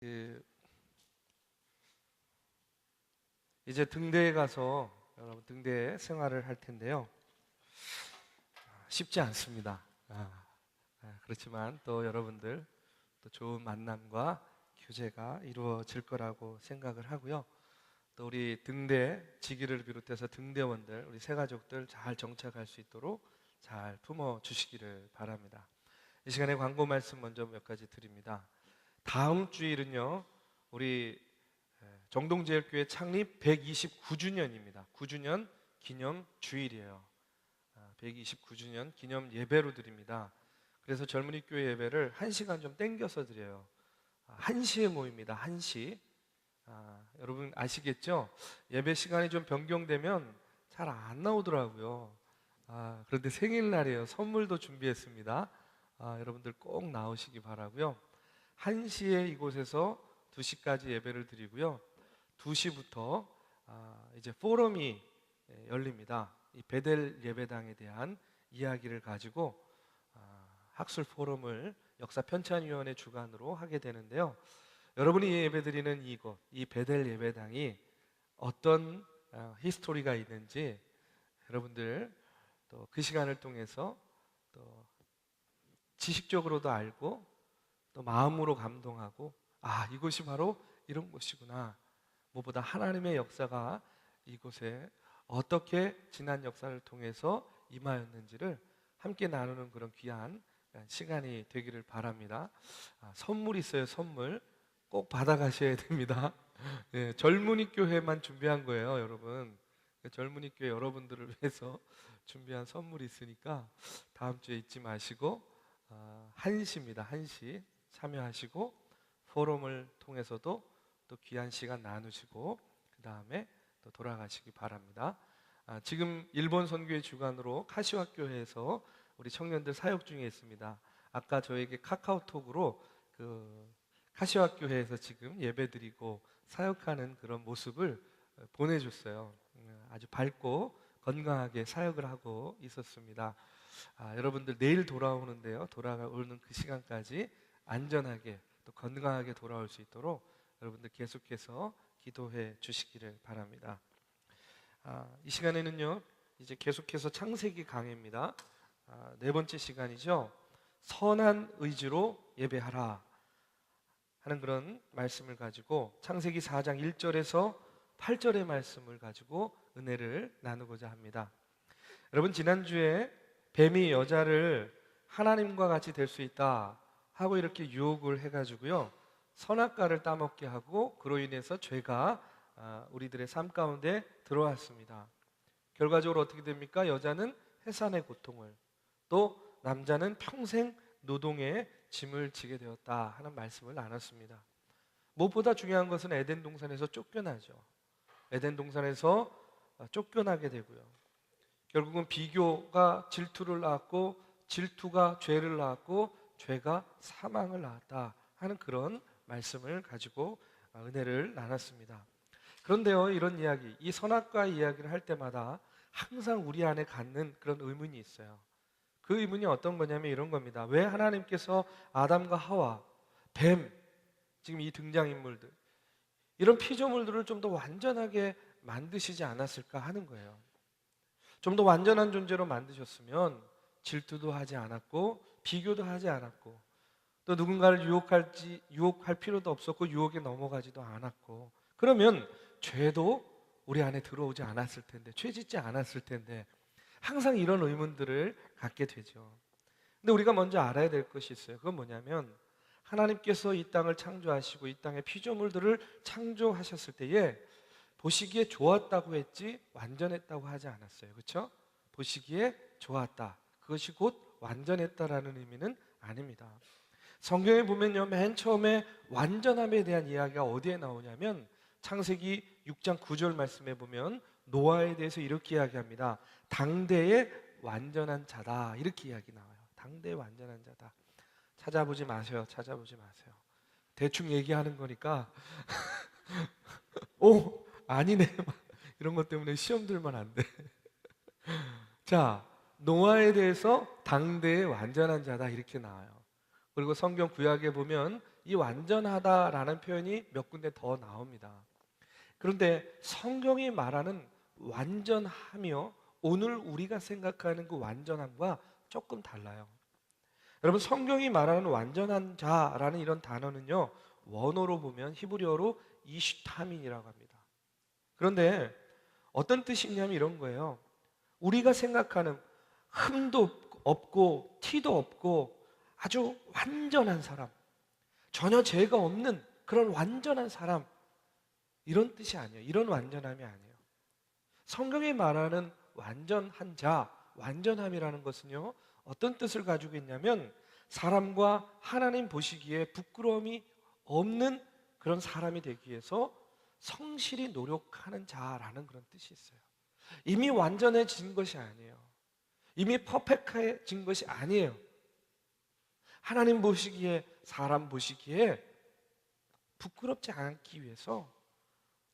그 이제 등대에 가서 여러분 등대 생활을 할 텐데요. 쉽지 않습니다. 그렇지만 또 여러분들 또 좋은 만남과 교제가 이루어질 거라고 생각을 하고요. 또 우리 등대 지기를 비롯해서 등대원들 우리 새 가족들 잘 정착할 수 있도록 잘 품어 주시기를 바랍니다. 이 시간에 광고 말씀 먼저 몇 가지 드립니다. 다음 주일은요, 우리 정동제일교회 창립 129주년입니다. 9주년 기념 주일이에요. 129주년 기념 예배로 드립니다. 그래서 젊은이 교회 예배를 1시간 좀 땡겨서 드려요. 1시에 모입니다. 1시. 여러분 아시겠죠? 예배 시간이 좀 변경되면 잘 안 나오더라고요. 그런데 생일날이에요. 선물도 준비했습니다. 여러분들 꼭 나오시기 바라고요. 1시에 이곳에서 2시까지 예배를 드리고요. 2시부터 이제 포럼이 열립니다. 이 베델 예배당에 대한 이야기를 가지고 학술 포럼을 역사편찬위원회 주관으로 하게 되는데요. 여러분이 예배드리는 이곳, 이 베델 예배당이 어떤 히스토리가 있는지 여러분들 또 그 시간을 통해서 또 지식적으로도 알고 또 마음으로 감동하고 이곳이 바로 이런 곳이구나. 무엇보다 하나님의 역사가 이곳에 어떻게 지난 역사를 통해서 임하였는지를 함께 나누는 그런 귀한 시간이 되기를 바랍니다. 선물 있어요. 선물 꼭 받아가셔야 됩니다. 네, 젊은이 교회만 준비한 거예요, 여러분. 젊은이 교회 여러분들을 위해서 준비한 선물이 있으니까 다음 주에 잊지 마시고 1시입니다. 1시 참여하시고 포럼을 통해서도 또 귀한 시간 나누시고 그 다음에 또 돌아가시기 바랍니다. 지금 일본 선교회 주관으로 카시와 교회에서 우리 청년들 사역 중에 있습니다. 아까 저에게 카카오톡으로 그 카시와 교회에서 지금 예배드리고 사역하는 그런 모습을 보내줬어요. 아주 밝고 건강하게 사역을 하고 있었습니다. 여러분들 내일 돌아오는데요. 돌아오는 그 시간까지 안전하게 또 건강하게 돌아올 수 있도록 여러분들 계속해서 기도해 주시기를 바랍니다. 이 시간에는요, 이제 계속해서 창세기 강해입니다. 네 번째 시간이죠. 선한 의지로 예배하라 하는 그런 말씀을 가지고 창세기 4장 1절에서 8절의 말씀을 가지고 은혜를 나누고자 합니다. 여러분 지난주에 뱀이 여자를 하나님과 같이 될 수 있다 하고 이렇게 유혹을 해가지고요, 선악과를 따먹게 하고 그로 인해서 죄가 우리들의 삶 가운데 들어왔습니다. 결과적으로 어떻게 됩니까? 여자는 해산의 고통을, 또 남자는 평생 노동의 짐을 지게 되었다 하는 말씀을 나눴습니다. 무엇보다 중요한 것은 에덴 동산에서 쫓겨나죠. 에덴 동산에서 쫓겨나게 되고요, 결국은 비교가 질투를 낳았고 질투가 죄를 낳았고 죄가 사망을 낳았다 하는 그런 말씀을 가지고 은혜를 나눴습니다. 그런데요, 이런 이야기, 이 선악과 이야기를 할 때마다 항상 우리 안에 갖는 그런 의문이 있어요. 그 의문이 어떤 거냐면 이런 겁니다. 왜 하나님께서 아담과 하와, 뱀, 지금 이 등장인물들, 이런 피조물들을 좀 더 완전하게 만드시지 않았을까 하는 거예요. 좀 더 완전한 존재로 만드셨으면 질투도 하지 않았고 비교도 하지 않았고 또 누군가를 유혹할 필요도 없었고 유혹에 넘어가지도 않았고, 그러면 죄도 우리 안에 들어오지 않았을 텐데, 죄 짓지 않았을 텐데, 항상 이런 의문들을 갖게 되죠. 근데 우리가 먼저 알아야 될 것이 있어요. 그건 뭐냐면 하나님께서 이 땅을 창조하시고 이 땅의 피조물들을 창조하셨을 때에 보시기에 좋았다고 했지 완전했다고 하지 않았어요. 그렇죠? 보시기에 좋았다, 그것이 곧 완전했다라는 의미는 아닙니다. 성경에 보면요, 맨 처음에 완전함에 대한 이야기가 어디에 나오냐면 창세기 6장 9절 말씀에 보면 노아에 대해서 이렇게 이야기합니다. 당대의 완전한 자다, 이렇게 이야기 나와요. 당대의 완전한 자다. 찾아보지 마세요. 찾아보지 마세요. 대충 얘기하는 거니까 아니네 이런 것 때문에 시험 들면 안 돼. 자, 노아에 대해서 당대의 완전한 자다 이렇게 나와요. 그리고 성경 구약에 보면 이 완전하다라는 표현이 몇 군데 더 나옵니다. 그런데 성경이 말하는 완전하며 오늘 우리가 생각하는 그 완전함과 조금 달라요. 여러분, 성경이 말하는 완전한 자라는 이런 단어는요, 원어로 보면 히브리어로 이슈타민이라고 합니다. 그런데 어떤 뜻이냐면 이런 거예요. 우리가 생각하는 흠도 없고 티도 없고 아주 완전한 사람, 전혀 죄가 없는 그런 완전한 사람, 이런 뜻이 아니에요. 이런 완전함이 아니에요. 성경이 말하는 완전한 자, 완전함이라는 것은요, 어떤 뜻을 가지고 있냐면 사람과 하나님 보시기에 부끄러움이 없는 그런 사람이 되기 위해서 성실히 노력하는 자라는 그런 뜻이 있어요. 이미 완전해진 것이 아니에요. 이미 퍼펙트해진 것이 아니에요. 하나님 보시기에, 사람 보시기에 부끄럽지 않기 위해서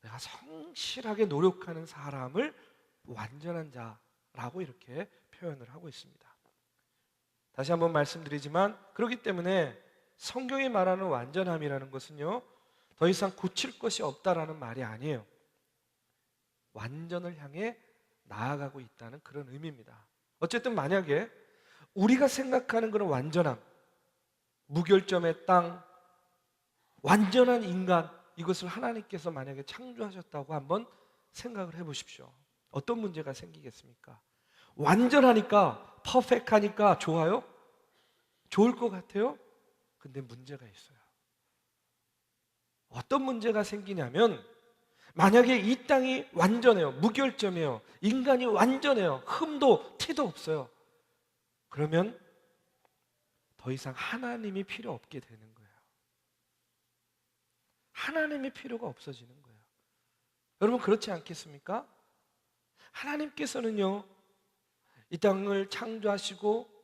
내가 성실하게 노력하는 사람을 완전한 자라고 이렇게 표현을 하고 있습니다. 다시 한번 말씀드리지만, 그렇기 때문에 성경이 말하는 완전함이라는 것은요, 더 이상 고칠 것이 없다라는 말이 아니에요. 완전을 향해 나아가고 있다는 그런 의미입니다. 어쨌든 만약에 우리가 생각하는 그런 완전함, 무결점의 땅, 완전한 인간, 이것을 하나님께서 만약에 창조하셨다고 한번 생각을 해보십시오. 어떤 문제가 생기겠습니까? 완전하니까, 퍼펙트하니까 좋아요? 좋을 것 같아요? 근데 문제가 있어요. 어떤 문제가 생기냐면, 만약에 이 땅이 완전해요, 무결점이에요, 인간이 완전해요, 흠도 티도 없어요, 그러면 더 이상 하나님이 필요 없게 되는 거예요. 하나님의 필요가 없어지는 거예요. 여러분, 그렇지 않겠습니까? 하나님께서는요, 이 땅을 창조하시고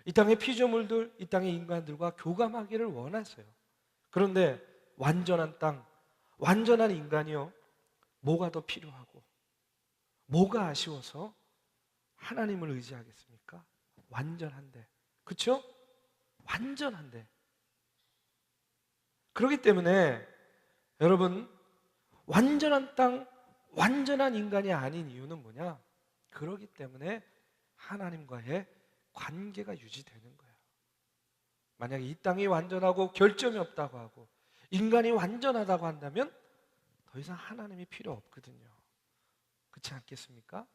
이 땅의 피조물들, 이 땅의 인간들과 교감하기를 원하세요. 그런데 완전한 땅, 완전한 인간이요, 뭐가 더 필요하고 뭐가 아쉬워서 하나님을 의지하겠습니까? 완전한데, 그렇죠? 완전한데. 그렇기 때문에 여러분, 완전한 땅, 완전한 인간이 아닌 이유는 뭐냐? 그렇기 때문에 하나님과의 관계가 유지되는 거예요. 만약에 이 땅이 완전하고 결점이 없다고 하고 인간이 완전하다고 한다면 더 이상 하나님이 필요 없거든요. 그렇지 않겠습니까?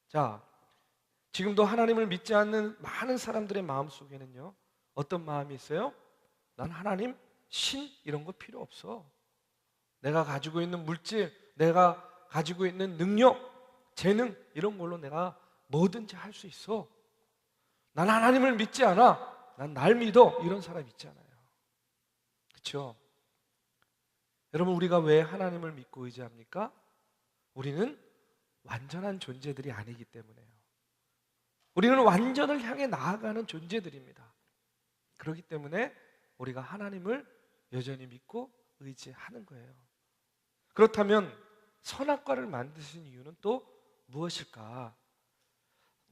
자, 지금도 하나님을 믿지 않는 많은 사람들의 마음속에는요, 어떤 마음이 있어요? 난 하나님, 신 이런 거 필요 없어. 내가 가지고 있는 물질, 내가 가지고 있는 능력, 재능, 이런 걸로 내가 뭐든지 할 수 있어. 난 하나님을 믿지 않아. 난 날 믿어. 이런 사람 있잖아요. 그렇죠? 여러분, 우리가 왜 하나님을 믿고 의지합니까? 우리는 완전한 존재들이 아니기 때문에요. 우리는 완전을 향해 나아가는 존재들입니다. 그렇기 때문에 우리가 하나님을 여전히 믿고 의지하는 거예요. 그렇다면 선악과를 만드신 이유는 또 무엇일까?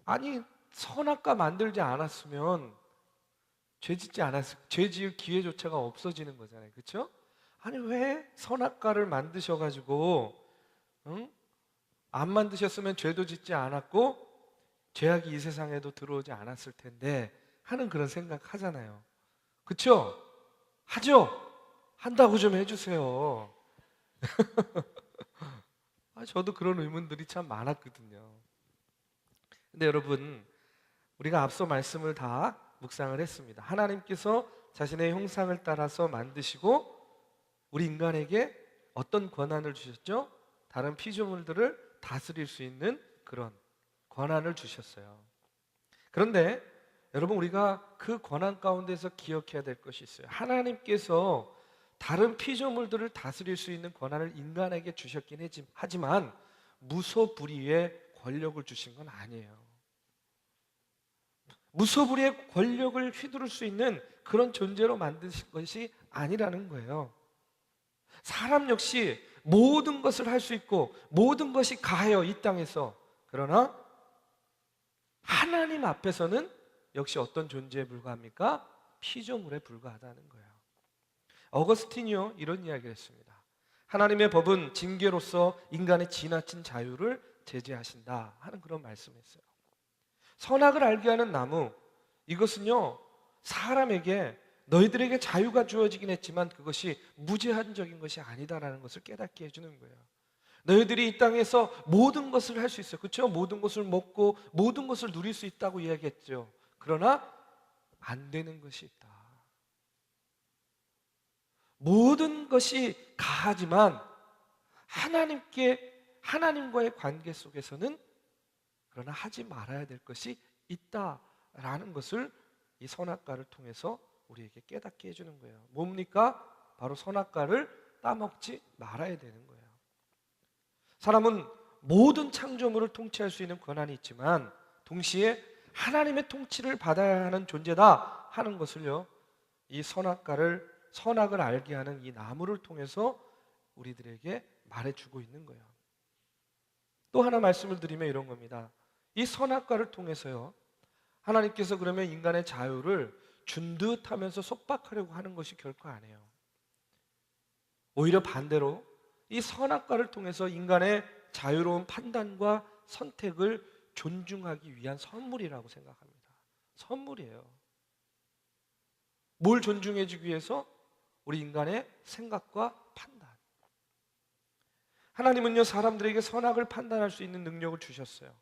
아니, 선악과 만들지 않았으면 죄 지을 기회조차가 없어지는 거잖아요. 그렇죠? 아니, 왜 선악과를 만드셔가지고 안 만드셨으면 죄도 짓지 않았고 죄악이 이 세상에도 들어오지 않았을 텐데 하는 그런 생각 하잖아요. 그렇죠? 하죠? 한다고 좀 해주세요. 저도 그런 의문들이 참 많았거든요. 근데 여러분, 우리가 앞서 말씀을 다 묵상을 했습니다. 하나님께서 자신의 형상을 따라서 만드시고 우리 인간에게 어떤 권한을 주셨죠? 다른 피조물들을 다스릴 수 있는 그런 권한을 주셨어요. 그런데 여러분, 우리가 그 권한 가운데서 기억해야 될 것이 있어요. 하나님께서 다른 피조물들을 다스릴 수 있는 권한을 인간에게 주셨긴 하지만 무소불위의 권력을 주신 건 아니에요. 무소불위의 권력을 휘두를 수 있는 그런 존재로 만드신 것이 아니라는 거예요. 사람 역시 모든 것을 할 수 있고 모든 것이 가해요, 이 땅에서. 그러나 하나님 앞에서는 역시 어떤 존재에 불과합니까? 피조물에 불과하다는 거예요. 어거스틴이요 이런 이야기를 했습니다. 하나님의 법은 징계로서 인간의 지나친 자유를 제재하신다 하는 그런 말씀이었어요. 선악을 알게 하는 나무, 이것은요 사람에게 너희들에게 자유가 주어지긴 했지만 그것이 무제한적인 것이 아니다라는 것을 깨닫게 해주는 거예요. 너희들이 이 땅에서 모든 것을 할 수 있어요. 그렇죠? 모든 것을 먹고 모든 것을 누릴 수 있다고 이야기했죠. 그러나 안 되는 것이 있다. 모든 것이 가하지만 하나님과의 관계 속에서는 그러나 하지 말아야 될 것이 있다라는 것을 이 선악과를 통해서 우리에게 깨닫게 해주는 거예요. 뭡니까? 바로 선악과를 따먹지 말아야 되는 거예요. 사람은 모든 창조물을 통치할 수 있는 권한이 있지만 동시에 하나님의 통치를 받아야 하는 존재다 하는 것을요 이 선악을 알게 하는 이 나무를 통해서 우리들에게 말해주고 있는 거예요. 또 하나 말씀을 드리면 이런 겁니다. 이 선악과를 통해서요 하나님께서 그러면 인간의 자유를 준 듯 하면서 속박하려고 하는 것이 결코 아니에요. 오히려 반대로 이 선악과를 통해서 인간의 자유로운 판단과 선택을 존중하기 위한 선물이라고 생각합니다. 선물이에요. 뭘 존중해주기 위해서? 우리 인간의 생각과 판단. 하나님은요 사람들에게 선악을 판단할 수 있는 능력을 주셨어요.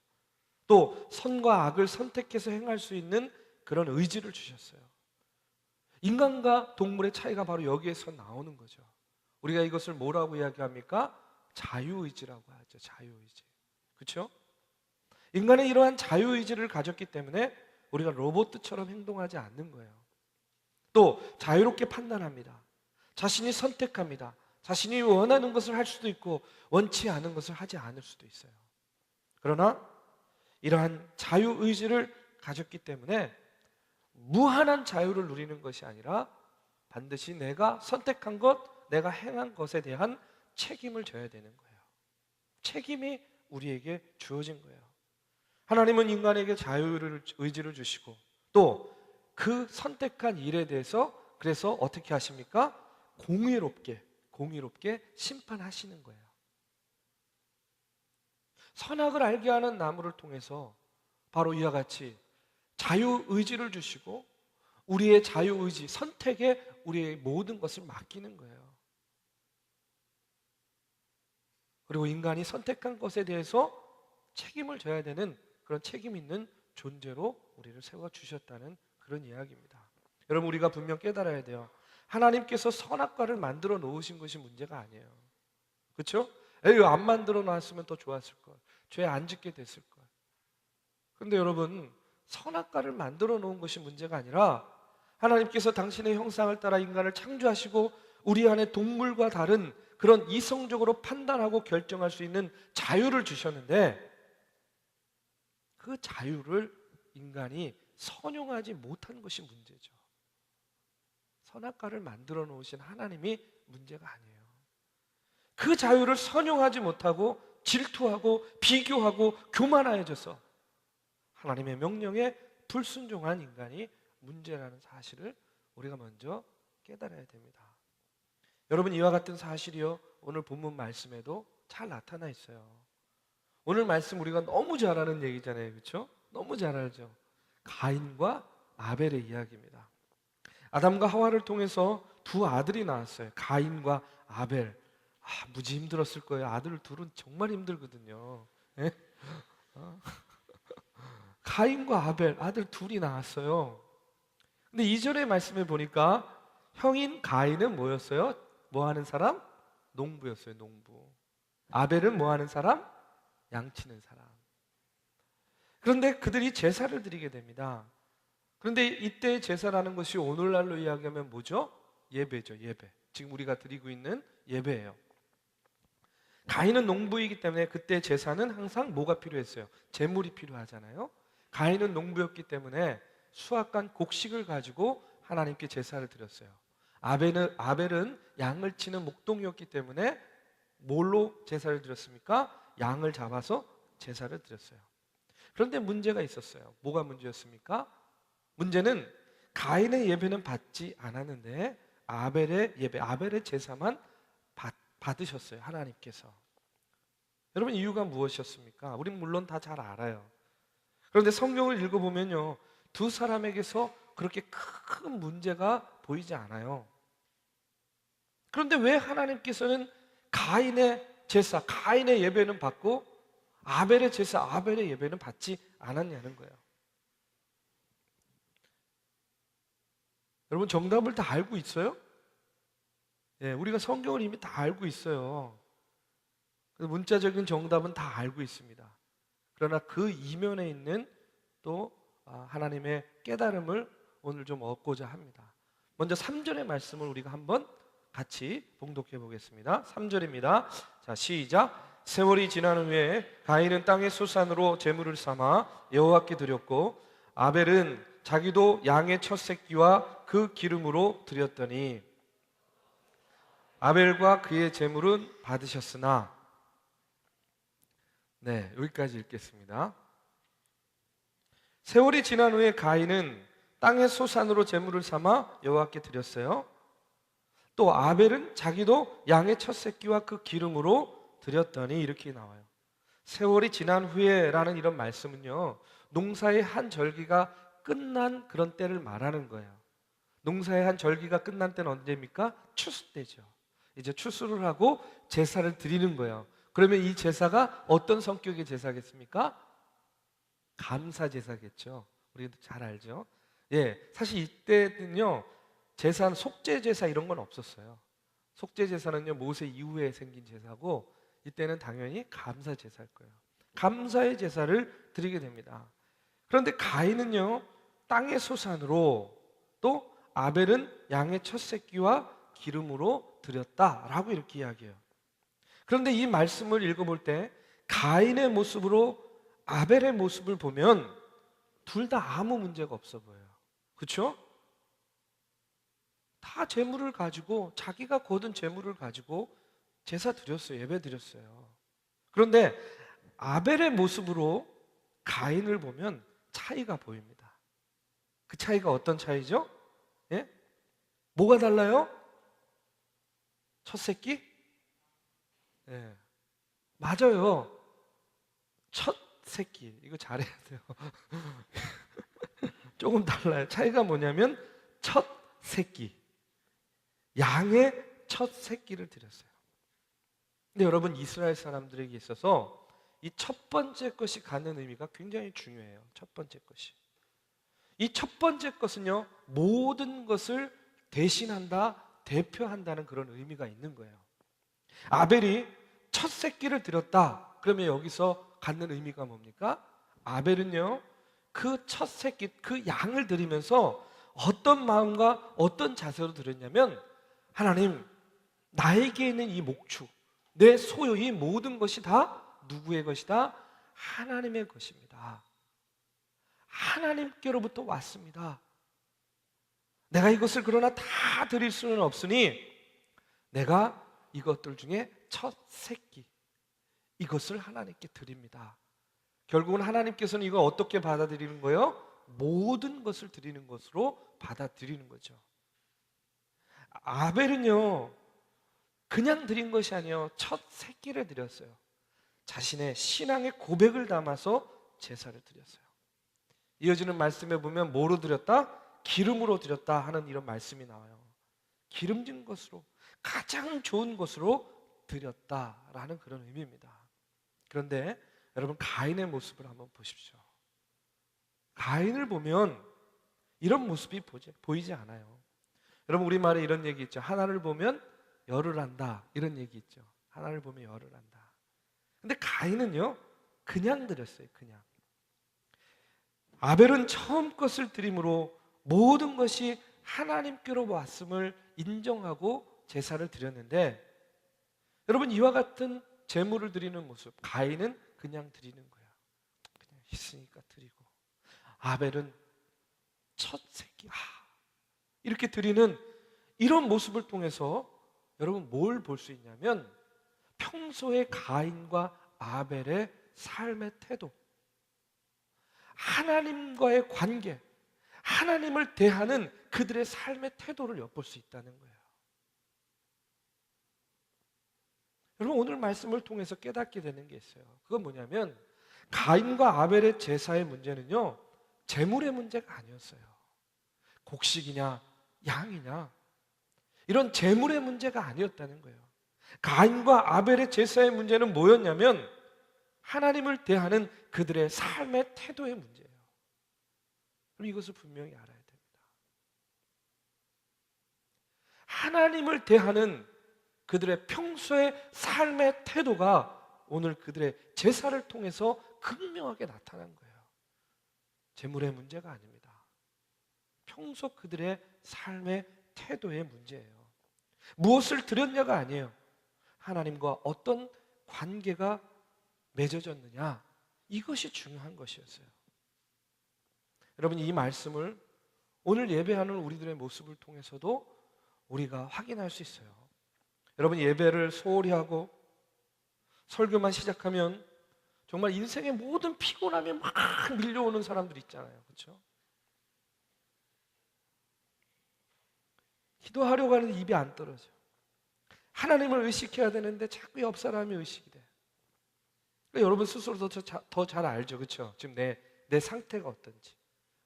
또 선과 악을 선택해서 행할 수 있는 그런 의지를 주셨어요. 인간과 동물의 차이가 바로 여기에서 나오는 거죠. 우리가 이것을 뭐라고 이야기합니까? 자유의지라고 하죠. 자유의지. 그렇죠? 인간의 이러한 자유의지를 가졌기 때문에 우리가 로봇처럼 행동하지 않는 거예요. 또 자유롭게 판단합니다. 자신이 선택합니다. 자신이 원하는 것을 할 수도 있고 원치 않은 것을 하지 않을 수도 있어요. 그러나 이러한 자유의지를 가졌기 때문에 무한한 자유를 누리는 것이 아니라 반드시 내가 선택한 것, 내가 행한 것에 대한 책임을 져야 되는 거예요. 책임이 우리에게 주어진 거예요. 하나님은 인간에게 자유의지를 주시고 또 그 선택한 일에 대해서 그래서 어떻게 하십니까? 공의롭게 심판하시는 거예요. 선악을 알게 하는 나무를 통해서 바로 이와 같이 자유의지를 주시고 우리의 자유의지, 선택에 우리의 모든 것을 맡기는 거예요. 그리고 인간이 선택한 것에 대해서 책임을 져야 되는 그런 책임 있는 존재로 우리를 세워주셨다는 그런 이야기입니다. 여러분 우리가 분명 깨달아야 돼요. 하나님께서 선악과를 만들어 놓으신 것이 문제가 아니에요. 그렇죠? 에이 안 만들어 놨으면 더 좋았을 걸. 죄 안 짓게 됐을 걸. 그런데 여러분 선악과를 만들어 놓은 것이 문제가 아니라 하나님께서 당신의 형상을 따라 인간을 창조하시고 우리 안에 동물과 다른 그런 이성적으로 판단하고 결정할 수 있는 자유를 주셨는데 그 자유를 인간이 선용하지 못한 것이 문제죠. 선악과를 만들어 놓으신 하나님이 문제가 아니에요. 그 자유를 선용하지 못하고 질투하고 비교하고 교만해져서 하나님의 명령에 불순종한 인간이 문제라는 사실을 우리가 먼저 깨달아야 됩니다. 여러분 이와 같은 사실이요 오늘 본문 말씀에도 잘 나타나 있어요. 오늘 말씀 우리가 너무 잘 아는 얘기잖아요. 그렇죠? 너무 잘 알죠. 가인과 아벨의 이야기입니다. 아담과 하와를 통해서 두 아들이 나왔어요. 가인과 아벨. 무지 힘들었을 거예요. 아들 둘은 정말 힘들거든요. 예? 가인과 아벨 아들 둘이 나왔어요. 근데 2절의 말씀에 보니까 형인 가인은 뭐였어요? 뭐 하는 사람? 농부였어요. 농부. 아벨은 뭐 하는 사람? 양치는 사람. 그런데 그들이 제사를 드리게 됩니다. 그런데 이때 제사라는 것이 오늘날로 이야기하면 뭐죠? 예배죠. 예배. 지금 우리가 드리고 있는 예배예요. 가인은 농부이기 때문에 그때 제사는 항상 뭐가 필요했어요? 제물이 필요하잖아요. 가인은 농부였기 때문에 수확한 곡식을 가지고 하나님께 제사를 드렸어요. 아벨은 양을 치는 목동이었기 때문에 뭘로 제사를 드렸습니까? 양을 잡아서 제사를 드렸어요. 그런데 문제가 있었어요. 뭐가 문제였습니까? 문제는 가인의 예배는 받지 않았는데 아벨의 예배, 아벨의 제사만 받으셨어요, 하나님께서. 여러분, 이유가 무엇이었습니까? 우리는 물론 다 잘 알아요. 그런데 성경을 읽어보면요, 두 사람에게서 그렇게 큰 문제가 보이지 않아요. 그런데 왜 하나님께서는 가인의 제사, 가인의 예배는 받고 아벨의 제사, 아벨의 예배는 받지 않았냐는 거예요. 여러분, 정답을 다 알고 있어요? 예, 우리가 성경을 이미 다 알고 있어요. 문자적인 정답은 다 알고 있습니다. 그러나 그 이면에 있는 또 하나님의 깨달음을 오늘 좀 얻고자 합니다. 먼저 3절의 말씀을 우리가 한번 같이 봉독해 보겠습니다. 3절입니다. 자, 시작. 세월이 지난 후에 가인은 땅의 소산으로 제물을 삼아 여호와께 드렸고 아벨은 자기도 양의 첫 새끼와 그 기름으로 드렸더니 아벨과 그의 제물은 받으셨으나, 네, 여기까지 읽겠습니다. 세월이 지난 후에 가인은 땅의 소산으로 제물을 삼아 여호와께 드렸어요. 또 아벨은 자기도 양의 첫 새끼와 그 기름으로 드렸더니, 이렇게 나와요. 세월이 지난 후에라는 이런 말씀은요, 농사의 한 절기가 끝난 그런 때를 말하는 거예요. 농사의 한 절기가 끝난 때는 언제입니까? 추수 때죠. 이제 추수를 하고 제사를 드리는 거예요. 그러면 이 제사가 어떤 성격의 제사겠습니까? 감사 제사겠죠. 우리도 잘 알죠. 예, 사실 이때는요, 제사는 속죄 제사 이런 건 없었어요. 속죄 제사는요, 모세 이후에 생긴 제사고, 이때는 당연히 감사 제사일 거예요. 감사의 제사를 드리게 됩니다. 그런데 가인은요, 땅의 소산으로, 또 아벨은 양의 첫 새끼와 기름으로 드렸다라고 이렇게 이야기해요. 그런데 이 말씀을 읽어볼 때 가인의 모습으로 아벨의 모습을 보면 둘 다 아무 문제가 없어 보여요. 그렇죠? 다 제물을 가지고, 자기가 거둔 제물을 가지고 제사 드렸어요. 예배 드렸어요. 그런데 아벨의 모습으로 가인을 보면 차이가 보입니다. 그 차이가 어떤 차이죠? 예? 뭐가 달라요? 첫 새끼? 예. 맞아요. 첫 새끼. 이거 잘해야 돼요. 조금 달라요. 차이가 뭐냐면 첫 새끼. 양의 첫 새끼를 드렸어요. 근데 여러분, 이스라엘 사람들에게 있어서 이 첫 번째 것이 갖는 의미가 굉장히 중요해요. 첫 번째 것이. 이 첫 번째 것은요, 모든 것을 대신한다, 대표한다는 그런 의미가 있는 거예요. 아벨이 첫 새끼를 드렸다. 그러면 여기서 갖는 의미가 뭡니까? 아벨은요, 그 첫 새끼, 그 양을 드리면서 어떤 마음과 어떤 자세로 드렸냐면, 하나님, 나에게 있는 이 목축, 내 소유, 이 모든 것이 다 누구의 것이다? 하나님의 것입니다. 하나님께로부터 왔습니다. 내가 이것을 그러나 다 드릴 수는 없으니 내가 이것들 중에 첫 새끼, 이것을 하나님께 드립니다. 결국은 하나님께서는 이걸 어떻게 받아들이는 거예요? 모든 것을 드리는 것으로 받아들이는 거죠. 아벨은요, 그냥 드린 것이 아니에요. 첫 새끼를 드렸어요. 자신의 신앙의 고백을 담아서 제사를 드렸어요. 이어지는 말씀에 보면 뭐로 드렸다? 기름으로 드렸다 하는 이런 말씀이 나와요. 기름진 것으로, 가장 좋은 것으로 드렸다라는 그런 의미입니다. 그런데 여러분, 가인의 모습을 한번 보십시오. 가인을 보면 이런 모습이 보이지 않아요. 여러분, 우리말에 이런 얘기 있죠. 하나를 보면 열을 안다, 이런 얘기 있죠. 하나를 보면 열을 안다. 근데 가인은요, 그냥 드렸어요. 그냥. 아벨은 처음 것을 드림으로 모든 것이 하나님께로 왔음을 인정하고 제사를 드렸는데, 여러분, 이와 같은 제물을 드리는 모습, 가인은 그냥 드리는 거야. 그냥 있으니까 드리고, 아벨은 첫 새끼, 이렇게 드리는 이런 모습을 통해서 여러분, 뭘 볼 수 있냐면 평소의 가인과 아벨의 삶의 태도, 하나님과의 관계, 하나님을 대하는 그들의 삶의 태도를 엿볼 수 있다는 거예요. 여러분, 오늘 말씀을 통해서 깨닫게 되는 게 있어요. 그건 뭐냐면 가인과 아벨의 제사의 문제는요, 재물의 문제가 아니었어요. 곡식이냐 양이냐 이런 재물의 문제가 아니었다는 거예요. 가인과 아벨의 제사의 문제는 뭐였냐면 하나님을 대하는 그들의 삶의 태도의 문제예요. 그럼 이것을 분명히 알아야 됩니다. 하나님을 대하는 그들의 평소의 삶의 태도가 오늘 그들의 제사를 통해서 극명하게 나타난 거예요. 재물의 문제가 아닙니다. 평소 그들의 삶의 태도의 문제예요. 무엇을 드렸냐가 아니에요. 하나님과 어떤 관계가 맺어졌느냐, 이것이 중요한 것이었어요. 여러분, 이 말씀을 오늘 예배하는 우리들의 모습을 통해서도 우리가 확인할 수 있어요. 여러분, 예배를 소홀히 하고 설교만 시작하면 정말 인생의 모든 피곤함이 막 밀려오는 사람들 있잖아요. 그렇죠? 기도하려고 하는데 입이 안 떨어져. 하나님을 의식해야 되는데 자꾸 옆 사람이 의식이 돼. 그러니까 여러분 스스로도 더 잘 알죠. 그렇죠? 지금 내 상태가 어떤지,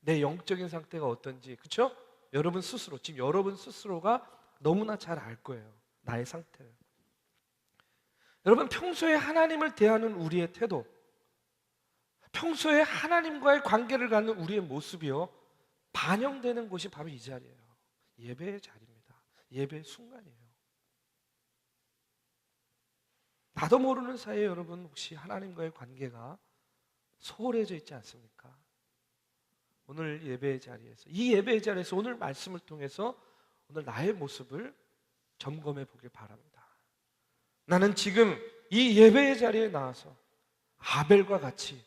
내 영적인 상태가 어떤지. 그렇죠? 여러분 스스로, 지금 여러분 스스로가 너무나 잘 알 거예요. 나의 상태를. 여러분, 평소에 하나님을 대하는 우리의 태도, 평소에 하나님과의 관계를 갖는 우리의 모습이요, 반영되는 곳이 바로 이 자리예요. 예배의 자리입니다. 예배의 순간이에요. 나도 모르는 사이에 여러분 혹시 하나님과의 관계가 소홀해져 있지 않습니까? 오늘 예배의 자리에서, 이 예배의 자리에서 오늘 말씀을 통해서 오늘 나의 모습을 점검해 보길 바랍니다. 나는 지금 이 예배의 자리에 나와서 아벨과 같이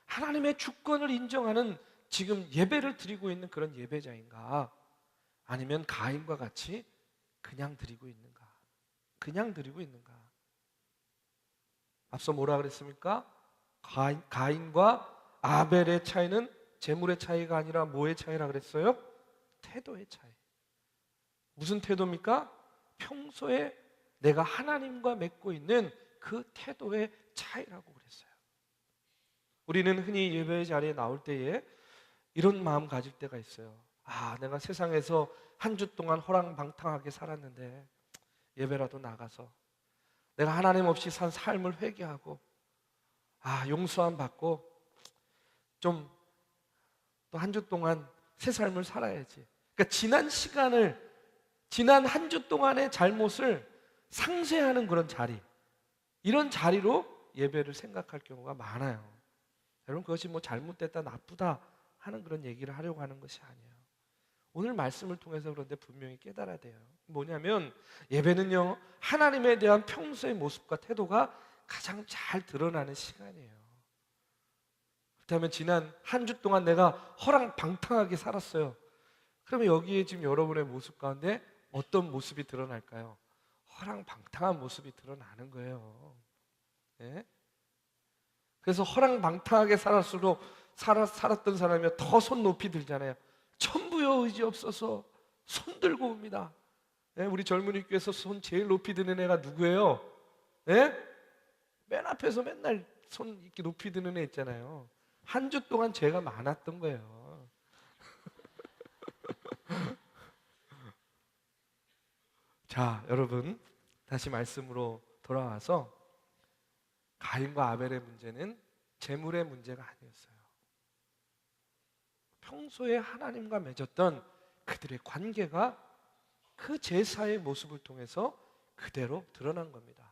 하나님의 주권을 인정하는 지금 예배를 드리고 있는 그런 예배자인가? 아니면 가인과 같이 그냥 드리고 있는가? 그냥 드리고 있는가? 앞서 뭐라 그랬습니까? 가인과 아벨의 차이는 재물의 차이가 아니라 뭐의 차이라 그랬어요? 태도의 차이. 무슨 태도입니까? 평소에 내가 하나님과 맺고 있는 그 태도의 차이라고 그랬어요. 우리는 흔히 예배의 자리에 나올 때에 이런 마음 가질 때가 있어요. 아, 내가 세상에서 한 주 동안 호랑방탕하게 살았는데 예배라도 나가서 내가 하나님 없이 산 삶을 회개하고 용서함 받고 좀 또 한 주 동안 새 삶을 살아야지. 그러니까 지난 한 주 동안의 잘못을 상쇄하는 그런 자리, 이런 자리로 예배를 생각할 경우가 많아요. 여러분, 그것이 뭐 잘못됐다 나쁘다 하는 그런 얘기를 하려고 하는 것이 아니에요. 오늘 말씀을 통해서 그런데 분명히 깨달아야 돼요. 뭐냐면 예배는요, 하나님에 대한 평소의 모습과 태도가 가장 잘 드러나는 시간이에요. 그렇다면 지난 한 주 동안 내가 허랑방탕하게 살았어요. 그러면 여기에 지금 여러분의 모습 가운데 어떤 모습이 드러날까요? 허랑방탕한 모습이 드러나는 거예요. 네? 그래서 허랑방탕하게 살았던 사람이 더 손 높이 들잖아요. 천부여 의지 없어서 손 들고 옵니다. 네? 우리 젊은이 교회에서 손 제일 높이 드는 애가 누구예요? 네? 맨 앞에서 맨날 손 이렇게 높이 드는 애 있잖아요. 한 주 동안 죄가 많았던 거예요. 자, 여러분, 다시 말씀으로 돌아와서 가인과 아벨의 문제는 재물의 문제가 아니었어요. 평소에 하나님과 맺었던 그들의 관계가 그 제사의 모습을 통해서 그대로 드러난 겁니다.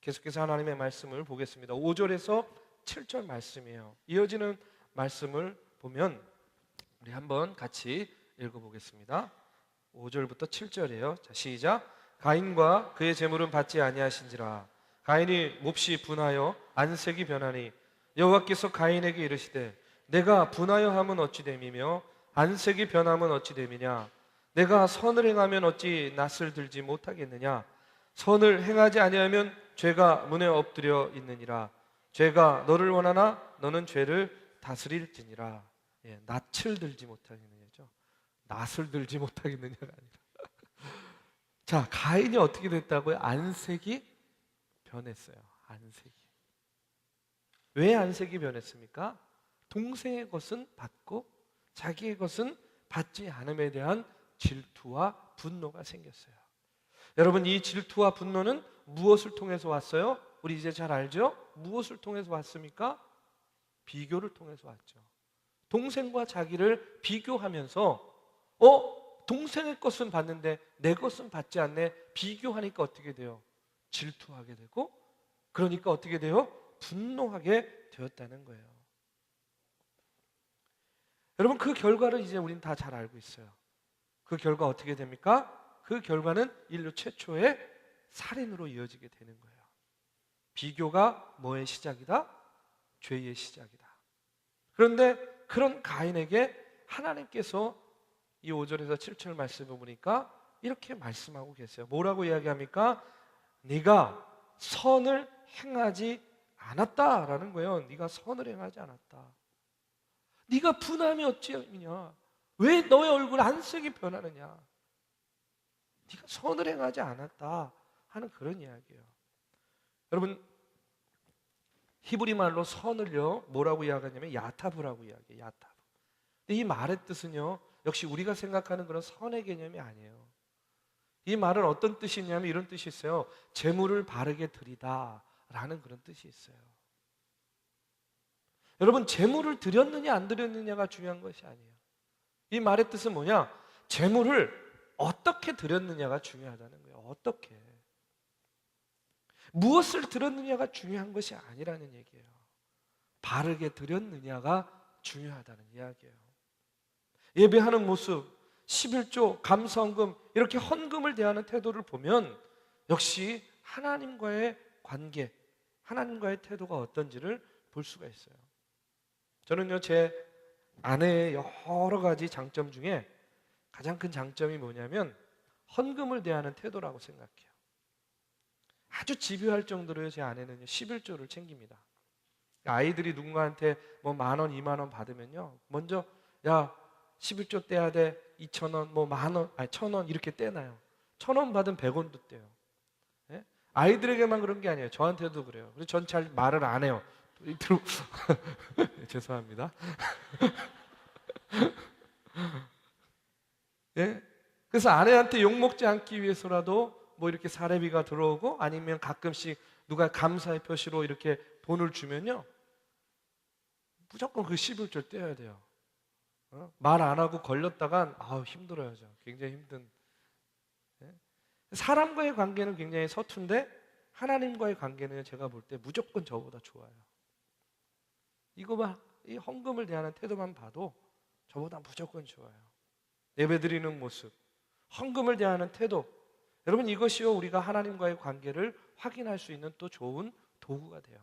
계속해서 하나님의 말씀을 보겠습니다. 5절에서 7절 말씀이에요. 이어지는 말씀을 보면 우리 한번 같이 읽어보겠습니다. 5절부터 7절이에요. 자, 시작. 가인과 그의 재물은 받지 아니하신지라. 가인이 몹시 분하여 안색이 변하니 여호와께서 가인에게 이르시되 내가 분하여 함은 어찌 됨이며 안색이 변함은 어찌 됨이냐. 내가 선을 행하면 어찌 낯을 들지 못하겠느냐. 선을 행하지 아니하면 죄가 문에 엎드려 있느니라. 죄가 너를 원하나 너는 죄를 다스릴지니라. 낯을 들지 못하겠느냐죠. 낫을 들지 못하겠느냐가 아니라. 자, 가인이 어떻게 됐다고요? 안색이 변했어요. 안색이. 왜 안색이 변했습니까? 동생의 것은 받고 자기의 것은 받지 않음에 대한 질투와 분노가 생겼어요. 여러분, 이 질투와 분노는 무엇을 통해서 왔어요? 우리 이제 잘 알죠? 무엇을 통해서 왔습니까? 비교를 통해서 왔죠. 동생과 자기를 비교하면서 동생의 것은 받는데 내 것은 받지 않네. 비교하니까 어떻게 돼요? 질투하게 되고, 그러니까 어떻게 돼요? 분노하게 되었다는 거예요. 여러분, 그 결과를 이제 우린 다 잘 알고 있어요. 그 결과 어떻게 됩니까? 그 결과는 인류 최초의 살인으로 이어지게 되는 거예요. 비교가 뭐의 시작이다? 죄의 시작이다. 그런데 그런 가인에게 하나님께서 이 5절에서 7절 말씀을 보니까 이렇게 말씀하고 계세요. 뭐라고 이야기합니까? 네가 선을 행하지 않았다라는 거예요. 네가 선을 행하지 않았다. 네가 분함이 어찌냐? 왜 너의 얼굴 안색이 변하느냐? 네가 선을 행하지 않았다 하는 그런 이야기예요. 여러분, 히브리 말로 선을요 뭐라고 이야기하냐면 야타브라고 이야기해요. 야타브. 근데 이 말의 뜻은요 역시 우리가 생각하는 그런 선의 개념이 아니에요. 이 말은 어떤 뜻이냐면 이런 뜻이 있어요. 재물을 바르게 드리다 라는 그런 뜻이 있어요. 여러분, 재물을 드렸느냐 안 드렸느냐가 중요한 것이 아니에요. 이 말의 뜻은 뭐냐? 재물을 어떻게 드렸느냐가 중요하다는 거예요. 어떻게. 무엇을 드렸느냐가 중요한 것이 아니라는 얘기예요. 바르게 드렸느냐가 중요하다는 이야기예요. 예배하는 모습, 11조, 감사헌금, 이렇게 헌금을 대하는 태도를 보면 역시 하나님과의 관계, 하나님과의 태도가 어떤지를 볼 수가 있어요. 저는요 제 아내의 여러 가지 장점 중에 가장 큰 장점이 뭐냐면 헌금을 대하는 태도라고 생각해요. 아주 집요할 정도로 제 아내는요 11조를 챙깁니다. 아이들이 누군가한테 뭐 10,000원, 20,000원 받으면요 먼저 야 11조 떼야 돼. 2,000원, 뭐 10,000원, 아니 1,000원 이렇게 떼나요. 1,000원 받은 100원도 떼요. 예? 아이들에게만 그런 게 아니에요. 저한테도 그래요. 그래서 전 잘 말을 안 해요. 죄송합니다. 예? 그래서 아내한테 욕먹지 않기 위해서라도 뭐 이렇게 사례비가 들어오고 아니면 가끔씩 누가 감사의 표시로 이렇게 돈을 주면요 무조건 그 11조 떼야 돼요. 말 안 하고 걸렸다간 힘들어요. 굉장히 힘든. 예? 사람과의 관계는 굉장히 서툰데 하나님과의 관계는 제가 볼 때 무조건 저보다 좋아요. 이거만 이 헌금을 대하는 태도만 봐도 저보다 무조건 좋아요. 예배드리는 모습, 헌금을 대하는 태도, 여러분 이것이요 우리가 하나님과의 관계를 확인할 수 있는 또 좋은 도구가 돼요.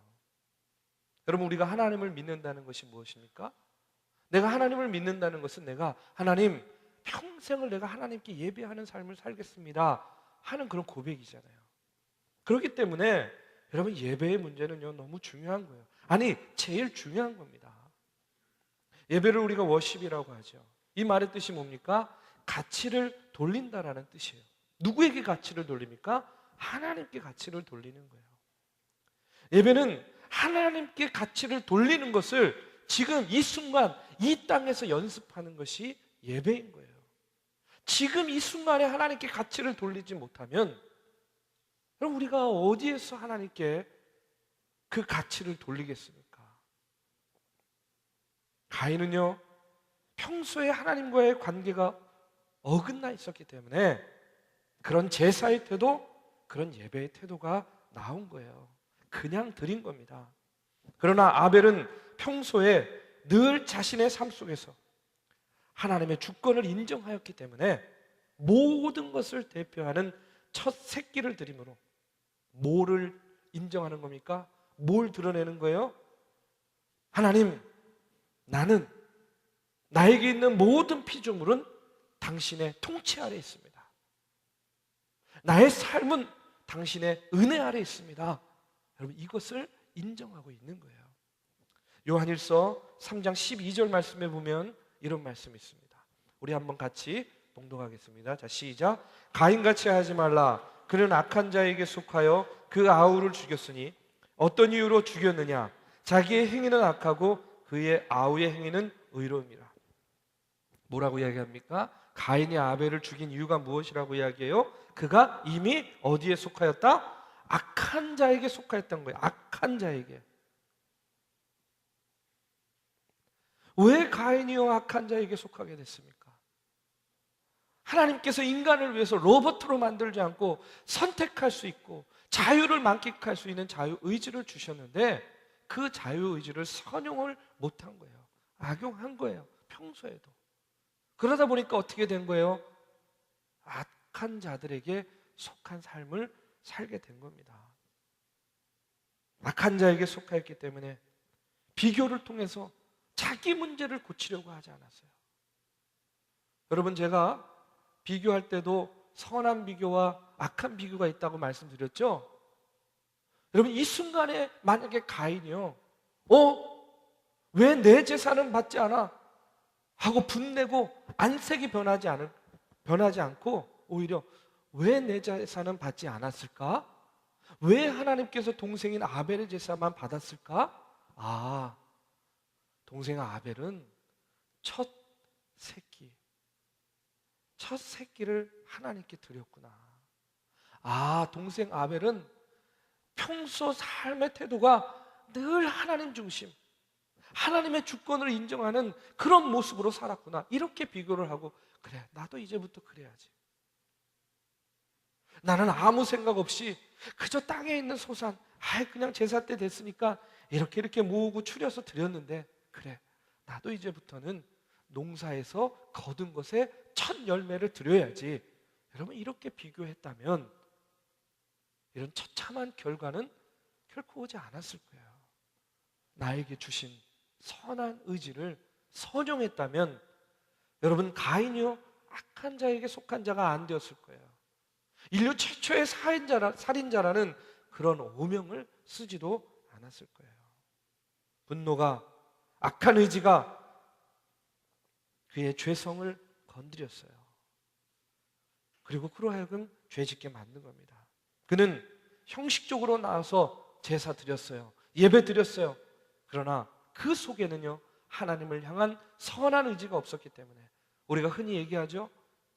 여러분, 우리가 하나님을 믿는다는 것이 무엇입니까? 내가 하나님을 믿는다는 것은 내가 하나님 평생을 내가 하나님께 예배하는 삶을 살겠습니다 하는 그런 고백이잖아요. 그렇기 때문에 여러분 예배의 문제는요 너무 중요한 거예요. 아니 제일 중요한 겁니다. 예배를 우리가 워십이라고 하죠. 이 말의 뜻이 뭡니까? 가치를 돌린다라는 뜻이에요. 누구에게 가치를 돌립니까? 하나님께 가치를 돌리는 거예요. 예배는 하나님께 가치를 돌리는 것을 지금 이 순간 이 땅에서 연습하는 것이 예배인 거예요. 지금 이 순간에 하나님께 가치를 돌리지 못하면 그럼 우리가 어디에서 하나님께 그 가치를 돌리겠습니까? 가인은요 평소에 하나님과의 관계가 어긋나 있었기 때문에 그런 제사의 태도, 그런 예배의 태도가 나온 거예요. 그냥 드린 겁니다. 그러나 아벨은 평소에 늘 자신의 삶 속에서 하나님의 주권을 인정하였기 때문에 모든 것을 대표하는 첫 새끼를 드림으로 뭐를 인정하는 겁니까? 뭘 드러내는 거예요? 하나님, 나는 나에게 있는 모든 피조물은 당신의 통치 아래 있습니다. 나의 삶은 당신의 은혜 아래 있습니다. 여러분 이것을 인정하고 있는 거예요. 요한일서 3장 12절 말씀에 보면 이런 말씀이 있습니다. 우리 한번 같이 봉독하겠습니다. 자, 시작. 가인같이 하지 말라. 그는 악한 자에게 속하여 그 아우를 죽였으니 어떤 이유로 죽였느냐? 자기의 행위는 악하고 그의 아우의 행위는 의로움이라. 뭐라고 이야기합니까? 가인이 아벨을 죽인 이유가 무엇이라고 이야기해요? 그가 이미 어디에 속하였다? 악한 자에게 속하였던 거예요. 악한 자에게. 왜 가인이요 악한 자에게 속하게 됐습니까? 하나님께서 인간을 위해서 로봇으로 만들지 않고 선택할 수 있고 자유를 만끽할 수 있는 자유의지를 주셨는데 그 자유의지를 선용을 못한 거예요. 악용한 거예요. 평소에도. 그러다 보니까 어떻게 된 거예요? 악한 자들에게 속한 삶을 살게 된 겁니다. 악한 자에게 속하였기 때문에 비교를 통해서 자기 문제를 고치려고 하지 않았어요. 여러분, 제가 비교할 때도 선한 비교와 악한 비교가 있다고 말씀드렸죠? 여러분, 이 순간에 만약에 가인이요, 왜 내 재산은 받지 않아? 하고 분내고 안색이 변하지 않고 오히려 왜 내 재산은 받지 않았을까? 왜 하나님께서 동생인 아벨의 제사만 받았을까? 동생 아벨은 첫 새끼를 하나님께 드렸구나. 동생 아벨은 평소 삶의 태도가 늘 하나님 중심, 하나님의 주권을 인정하는 그런 모습으로 살았구나. 이렇게 비교를 하고, 그래, 나도 이제부터 그래야지. 나는 아무 생각 없이 그저 땅에 있는 소산, 그냥 제사 때 됐으니까 이렇게 모으고 추려서 드렸는데, 그래, 나도 이제부터는 농사에서 거둔 것에 첫 열매를 드려야지. 여러분, 이렇게 비교했다면 이런 처참한 결과는 결코 오지 않았을 거예요. 나에게 주신 선한 의지를 선용했다면 여러분, 가인이요 악한 자에게 속한 자가 안 되었을 거예요. 인류 최초의 살인자라는 그런 오명을 쓰지도 않았을 거예요. 분노가, 악한 의지가 그의 죄성을 건드렸어요. 그리고 그로 하여금 죄짓게 만든 겁니다. 그는 형식적으로 나와서 제사 드렸어요. 예배 드렸어요. 그러나 그 속에는요, 하나님을 향한 선한 의지가 없었기 때문에 우리가 흔히 얘기하죠.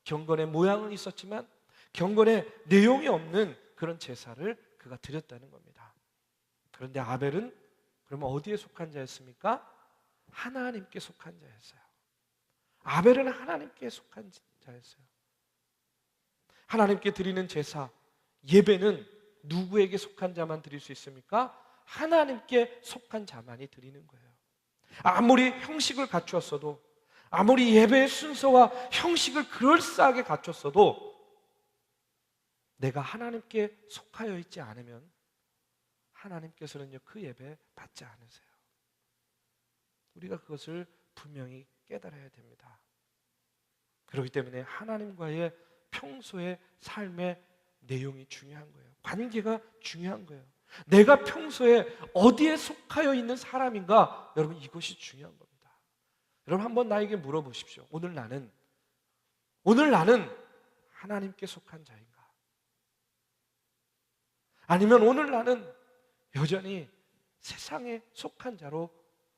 경건의 모양은 있었지만 경건의 내용이 없는 그런 제사를 그가 드렸다는 겁니다. 그런데 아벨은 그러면 어디에 속한 자였습니까? 하나님께 속한 자였어요. 아벨은 하나님께 속한 자였어요. 하나님께 드리는 제사, 예배는 누구에게 속한 자만 드릴 수 있습니까? 하나님께 속한 자만이 드리는 거예요. 아무리 형식을 갖추었어도, 아무리 예배의 순서와 형식을 그럴싸하게 갖췄어도 내가 하나님께 속하여 있지 않으면 하나님께서는요, 그 예배 받지 않으세요. 우리가 그것을 분명히 깨달아야 됩니다. 그렇기 때문에 하나님과의 평소의 삶의 내용이 중요한 거예요. 관계가 중요한 거예요. 내가 평소에 어디에 속하여 있는 사람인가? 여러분, 이것이 중요한 겁니다. 여러분, 한번 나에게 물어보십시오. 오늘 나는 하나님께 속한 자인가? 아니면 오늘 나는 여전히 세상에 속한 자로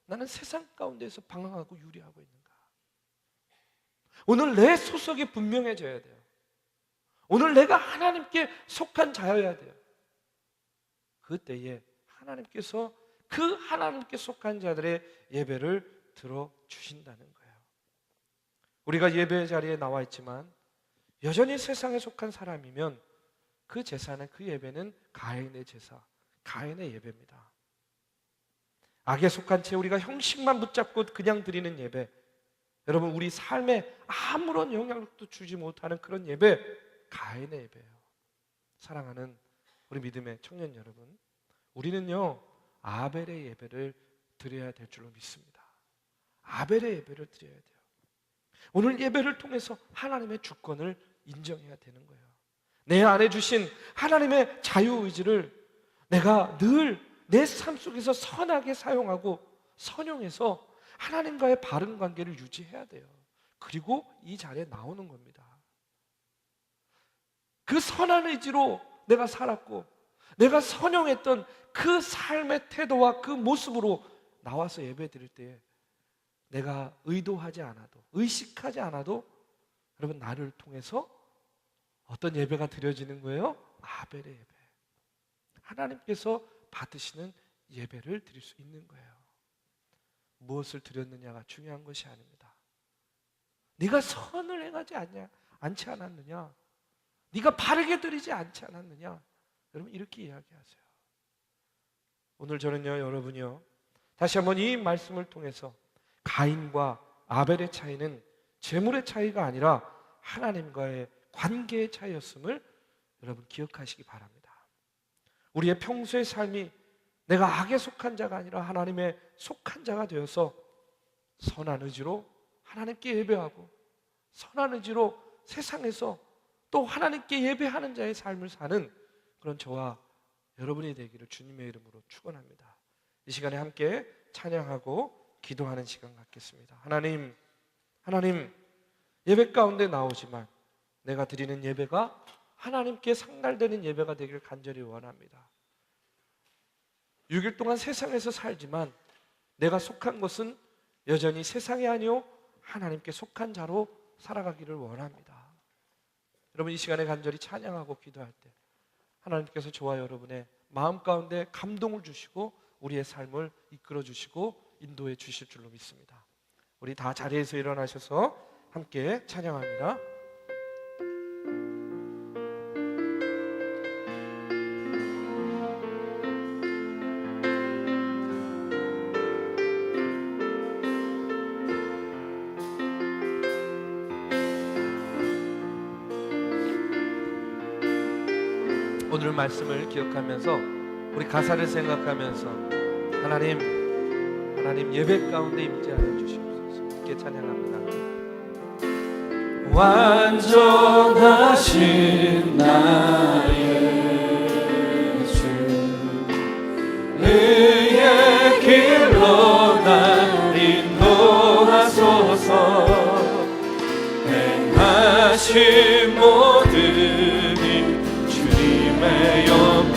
나는 세상 가운데서 방황하고 유리하고 있는가? 오늘 내 소속이 분명해져야 돼요. 오늘 내가 하나님께 속한 자여야 돼요. 그때에 하나님께서 그 하나님께 속한 자들의 예배를 들어주신다는 거예요. 우리가 예배 자리에 나와 있지만 여전히 세상에 속한 사람이면 그 제사는, 그 예배는 가인의 제사, 가인의 예배입니다. 악에 속한 채 우리가 형식만 붙잡고 그냥 드리는 예배, 여러분, 우리 삶에 아무런 영향력도 주지 못하는 그런 예배, 가인의 예배예요. 사랑하는 우리 믿음의 청년 여러분, 우리는요 아벨의 예배를 드려야 될 줄로 믿습니다. 아벨의 예배를 드려야 돼요. 오늘 예배를 통해서 하나님의 주권을 인정해야 되는 거예요. 내 안에 주신 하나님의 자유의지를 내가 늘 내 삶 속에서 선하게 사용하고 선용해서 하나님과의 바른 관계를 유지해야 돼요. 그리고 이 자리에 나오는 겁니다. 그 선한 의지로 내가 살았고 내가 선용했던 그 삶의 태도와 그 모습으로 나와서 예배 드릴 때에 내가 의도하지 않아도, 의식하지 않아도 여러분 나를 통해서 어떤 예배가 드려지는 거예요? 아벨의 예배. 하나님께서 받으시는 예배를 드릴 수 있는 거예요. 무엇을 드렸느냐가 중요한 것이 아닙니다. 네가 선을 행하지 않지 않았느냐? 네가 바르게 드리지 않지 않았느냐? 여러분 이렇게 이야기하세요. 오늘 저는요, 여러분이요, 다시 한번 이 말씀을 통해서 가인과 아벨의 차이는 재물의 차이가 아니라 하나님과의 관계의 차이였음을 여러분 기억하시기 바랍니다. 우리의 평소의 삶이 내가 악에 속한 자가 아니라 하나님의 속한 자가 되어서 선한 의지로 하나님께 예배하고 선한 의지로 세상에서 또 하나님께 예배하는 자의 삶을 사는 그런 저와 여러분이 되기를 주님의 이름으로 축원합니다. 이 시간에 함께 찬양하고 기도하는 시간 갖겠습니다. 하나님 예배 가운데 나오지만 내가 드리는 예배가 하나님께 상달되는 예배가 되기를 간절히 원합니다. 6일 동안 세상에서 살지만 내가 속한 것은 여전히 세상이 아니요 하나님께 속한 자로 살아가기를 원합니다. 여러분 이 시간에 간절히 찬양하고 기도할 때 하나님께서 저와 여러분의 마음 가운데 감동을 주시고 우리의 삶을 이끌어 주시고 인도해 주실 줄로 믿습니다. 우리 다 자리에서 일어나셔서 함께 찬양합니다. 오늘 말씀을 기억하면서 우리 가사를 생각하면서 하나님 예배 가운데 임재하여 주시옵소서. 함께 찬양합니다. 완전하신 나의 주 의의 길로 날 인도하소서. 행하신 모든 일 주님의 영광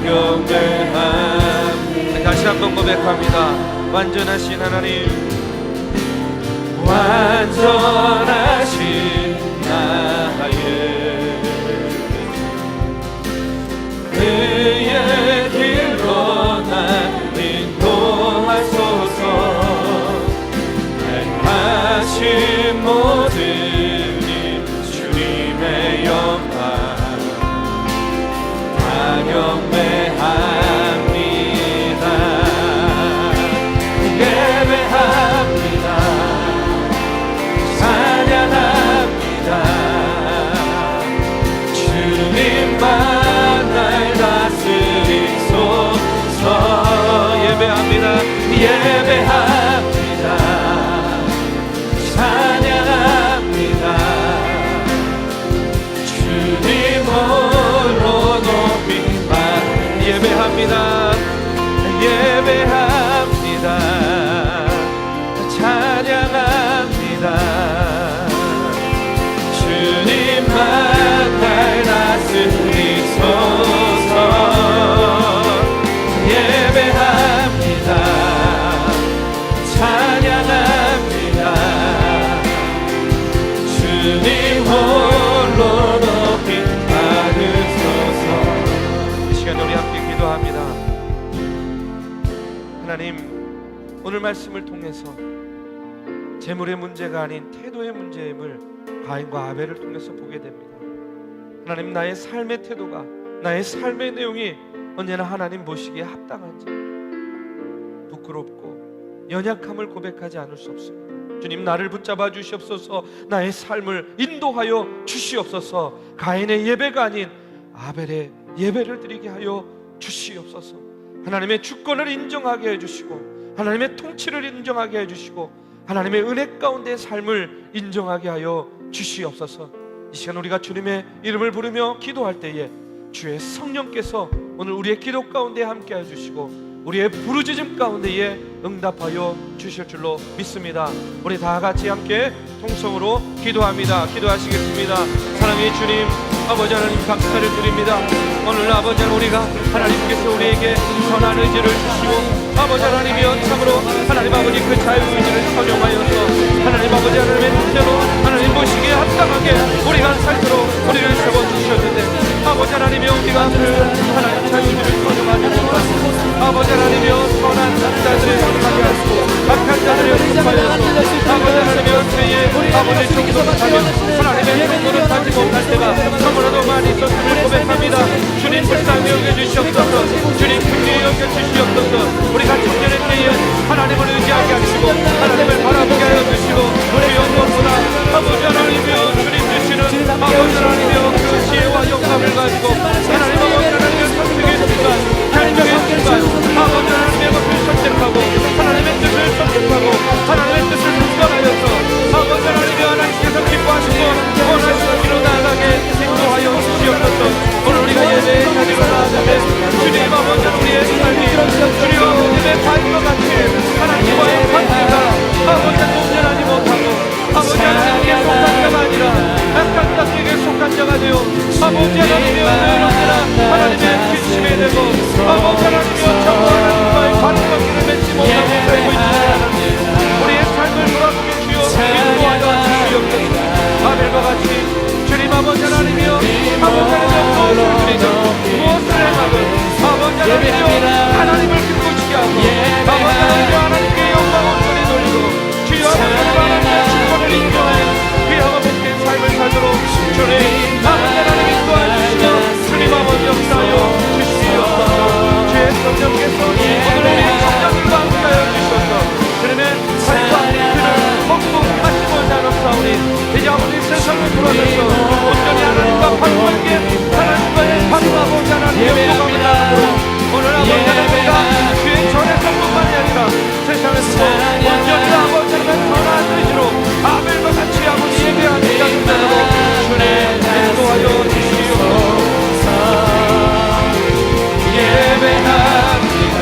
경배합니다. 다시 한번 고백합니다. 완전하신 하나님, 완전하신 나의 의의 길로 날 인도하소서. 행하신 모든 일 주님의 영광 다 경배합니다. 예배합니다. 찬양합니다. 주님만 날 다스리소서. 예배합니다. 예배합니다. 찬양합니다. 주님 홀로 높이만 예배합니다. 예배합니다. 찬양합니다. 주님만 날 다스리소서. 예배합니다. 찬양합니다. 주님 홀로 높이 받으소서. 이 시간 우리 함께 기도합니다. 하나님, 오늘 말씀을 통해서 재물의 문제가 아닌 태도의 문제임을 가인과 아벨을 통해서 보게 됩니다. 하나님, 나의 삶의 태도가, 나의 삶의 내용이 언제나 하나님 보시기에 합당한지 부끄럽고 연약함을 고백하지 않을 수 없습니다. 주님, 나를 붙잡아 주시옵소서. 나의 삶을 인도하여 주시옵소서. 가인의 예배가 아닌 아벨의 예배를 드리게 하여 주시옵소서. 하나님의 주권을 인정하게 해주시고 하나님의 통치를 인정하게 해주시고 하나님의 은혜 가운데 삶을 인정하게 하여 주시옵소서. 이 시간 우리가 주님의 이름을 부르며 기도할 때에 주의 성령께서 오늘 우리의 기도 가운데 함께 해주시고 우리의 부르짖음 가운데에 응답하여 주실 줄로 믿습니다. 우리 다 같이 함께 통성으로 기도합니다. 기도하시겠습니다. 사랑의 주님, 아버지 하나님 감사를 드립니다. 오늘 아버지 하나님, 우리가 하나님께서 우리에게 선한 의지를 주시고 아버지 하나님이여 참으로 하나님 아버지 그 자유의지를 선용하여서 하나님 아버지 하나님의 뜻대로 하나님 보시기에 합당하게 우리가 살도록 우리를 세워주셨는데 아버지 하나님이여 우리가 그 하나님 자유의지를 선용하지 못하고 아버지 하나님이여 선한 자들을 선하게 하시고 악한 자들을 용서하여서 아버지 하나님이여 죄의 아버지 정도하며 하나님의 정도를 하지 못할 때가 너무나도 많이 있었음을 고백합니다. 주님 불쌍히 여겨주시옵소서. 주님 긍휼히 여겨주시옵소서. 우리가 청년의 때에 하나님을 의지하게 하시고 하나님을 바라보게 하여 주시고 우리의 무엇보다 아버지 하나님이여 주님 주시는 아버지 하나님이여 그 지혜와 영감을 가지고 하나님 아버지 하나님의 선택의 순간 결정의 순간 아버지 하나님의 것을 선택하고 하나님의 뜻을 선택하고 하나님의 뜻을 묵상하여서 아버지 하나님이 하나님께서 기뻐하시고 원하시는 길로 나아가게 인도하여 주시옵소서. 오늘 우리가 예배의 자리로 나아가되 주님 아버지 우리의 삶이 주님 아버지의 삶과 같이 하나님과의 관계가 아버지 온전하지 못하고 아버지 하나님께 속한 자가 아니라 약간 자에게 속한 자가 되어 아버지 하나님의 언제나 하나님의 기침에 되고 아버지 하나님의 참고 하나님과의 관계를 맺지 못하고 살고 있는 하나님, 우리의 삶을 돌아보게 주여 인도하여 주시옵소서. 아벨과 같이 주님 아버지 하나님이여 아버지 하나님의 무엇을 드리든 무엇을 행하든 아버지 하나님이여 하나님을 기쁘시게 하고 아버지 하나님이여 하나님께 영광 온전히 돌리고 주여 하나님의 축복을 인정하여 귀하고 복된 삶을 살도록 주님 아버지 하나님 인도하시며 주님 아버지 역사하여 주시옵소서. 주의 성령께서 오늘 우리 성령님과 함께하여 주셔서 주님의 삶과 그를 복복하시고 나눴사오니 이제 아버지 세상을 돌아서서 온전히 하나님과 바로관계 하나님과의 바로 아버지 하나님의 영광을 나누고 오늘 아버지 하나님과 주의 전에서뿐만이 아니라 세상에서도 온전히 아버지 하나님의 선한 의지로 아벨과 같이 아버지 예배하는 자들 되도록 주님 인도하여 주시옵소서. 예배합니다.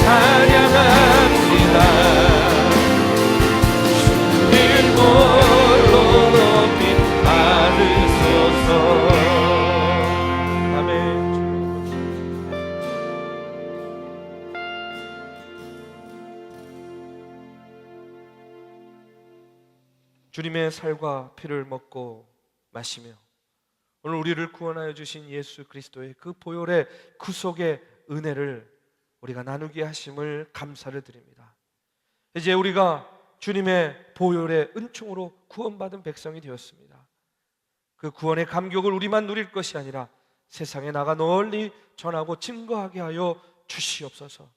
찬양합니다. 주님 홀로 높이 받으소서. 아멘. 주님의 살과 피를 먹고 마시며 오늘 우리를 구원하여 주신 예수 그리스도의 그 보혈의 구속의 은혜를 우리가 나누게 하심을 감사를 드립니다. 이제 우리가 주님의 보혈의 은총으로 구원받은 백성이 되었습니다. 그 구원의 감격을 우리만 누릴 것이 아니라 세상에 나가 널리 전하고 증거하게 하여 주시옵소서.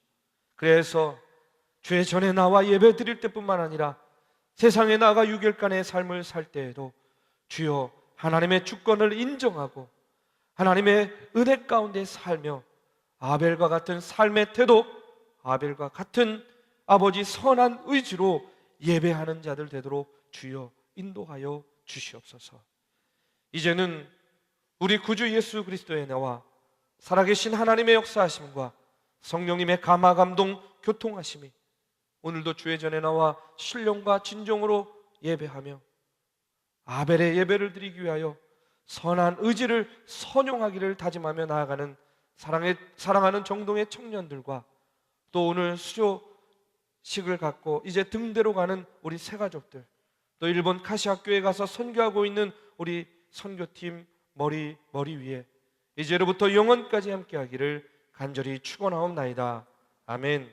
그래서 주의 전에 나와 예배 드릴 때뿐만 아니라 세상에 나가 유결간의 삶을 살 때에도 주여 하나님의 주권을 인정하고 하나님의 은혜 가운데 살며 아벨과 같은 삶의 태도, 아벨과 같은 아버지 선한 의지로 예배하는 자들 되도록 주여 인도하여 주시옵소서. 이제는 우리 구주 예수 그리스도의 나와 살아계신 하나님의 역사하심과 성령님의 감화 감동 교통하심이 오늘도 주의 전에 나와 신령과 진정으로 예배하며 아벨의 예배를 드리기 위하여 선한 의지를 선용하기를 다짐하며 나아가는 사랑하는 정동의 청년들과 또 오늘 수료식을 갖고 이제 등대로 가는 우리 새가족들, 또 일본 카시학교에 가서 선교하고 있는 우리 선교팀 머리 위에 이제로부터 영원까지 함께하기를 간절히 축원하옵나이다. 아멘.